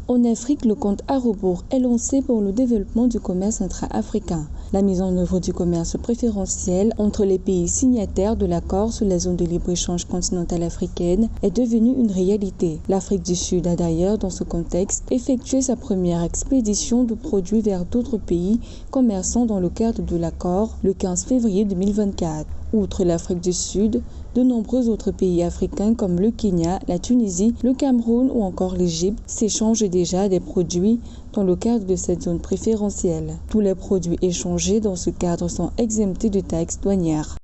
En Afrique, le compte à rebours est lancé pour le développement du commerce intra-africain. La mise en œuvre du commerce préférentiel entre les pays signataires de l'accord sur la zone de libre-échange continentale africaine est devenue une réalité. L'Afrique du Sud a d'ailleurs, dans ce contexte, effectué sa première expédition de produits vers d'autres pays commerçants dans le cadre de l'accord le 15 février 2024. Outre l'Afrique du Sud, de nombreux autres pays africains comme le Kenya, la Tunisie, le Cameroun ou encore l'Égypte s'échangent déjà des produits dans le cadre de cette zone préférentielle. Tous les produits échangés dans ce cadre sont exemptés de taxes douanières.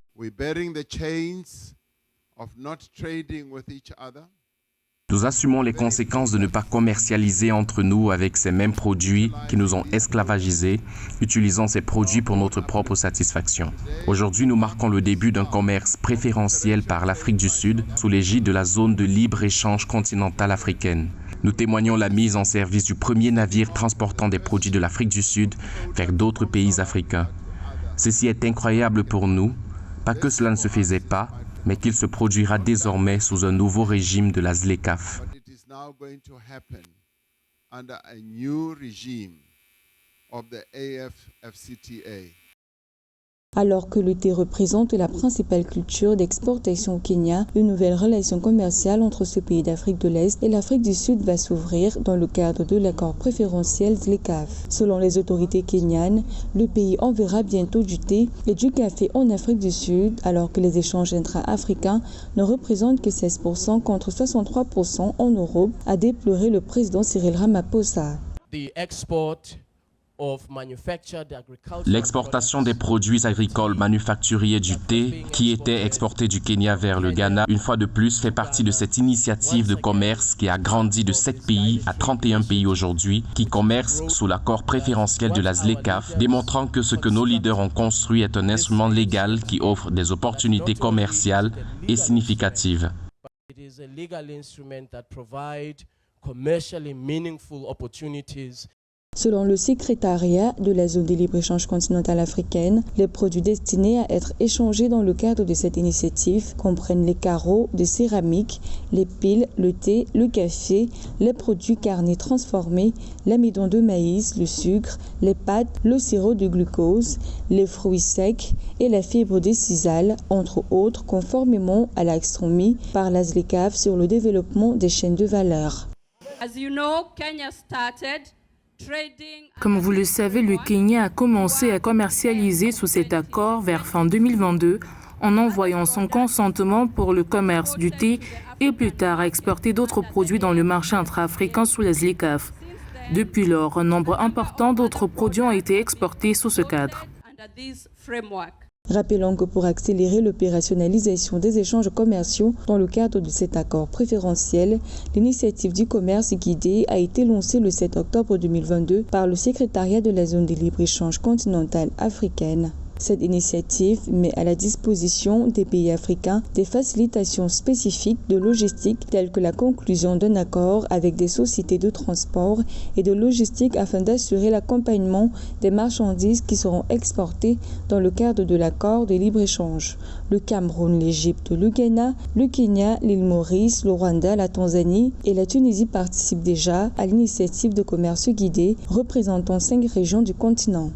Nous assumons les conséquences de ne pas commercialiser entre nous avec ces mêmes produits qui nous ont esclavagisés, utilisant ces produits pour notre propre satisfaction. Aujourd'hui, nous marquons le début d'un commerce préférentiel par l'Afrique du Sud sous l'égide de la zone de libre-échange continentale africaine. Nous témoignons la mise en service du premier navire transportant des produits de l'Afrique du Sud vers d'autres pays africains. Ceci est incroyable pour nous, pas que cela ne se faisait pas, mais qu'il se produira désormais sous un nouveau régime de la ZLECAf. Alors que le thé représente la principale culture d'exportation au Kenya, une nouvelle relation commerciale entre ce pays d'Afrique de l'Est et l'Afrique du Sud va s'ouvrir dans le cadre de l'accord préférentiel ZLECAf. Selon les autorités kenyanes, le pays enverra bientôt du thé et du café en Afrique du Sud, alors que les échanges intra-africains ne représentent que 16% contre 63% en Europe, a déploré le président Cyril Ramaphosa. L'exportation des produits agricoles manufacturiers du thé qui étaient exportés du Kenya vers le Ghana, une fois de plus, fait partie de cette initiative de commerce qui a grandi de 7 pays à 31 pays aujourd'hui, qui commercent sous l'accord préférentiel de la ZLECAf, démontrant que ce que nos leaders ont construit est un instrument légal qui offre des opportunités commerciales et significatives. Selon le secrétariat de la zone de libre-échange continentale africaine, les produits destinés à être échangés dans le cadre de cette initiative comprennent les carreaux de céramique, les piles, le thé, le café, les produits carnés transformés, l'amidon de maïs, le sucre, les pâtes, le sirop de glucose, les fruits secs et la fibre de sisal, entre autres, conformément à l'axe mis par la ZLECAf sur le développement des chaînes de valeur. Comme vous le savez, le Kenya a commencé à commercialiser sous cet accord vers fin 2022 en envoyant son consentement pour le commerce du thé et plus tard à exporter d'autres produits dans le marché intra-africain sous la ZLECAf. Depuis lors, un nombre important d'autres produits ont été exportés sous ce cadre. Rappelons que pour accélérer l'opérationnalisation des échanges commerciaux dans le cadre de cet accord préférentiel, l'initiative du commerce guidé a été lancée le 7 octobre 2022 par le secrétariat de la zone de libre-échange continentale africaine. Cette initiative met à la disposition des pays africains des facilitations spécifiques de logistique telles que la conclusion d'un accord avec des sociétés de transport et de logistique afin d'assurer l'accompagnement des marchandises qui seront exportées dans le cadre de l'accord de libre-échange. Le Cameroun, l'Égypte, le Ghana, le Kenya, l'île Maurice, le Rwanda, la Tanzanie et la Tunisie participent déjà à l'initiative de commerce guidé représentant 5 régions du continent.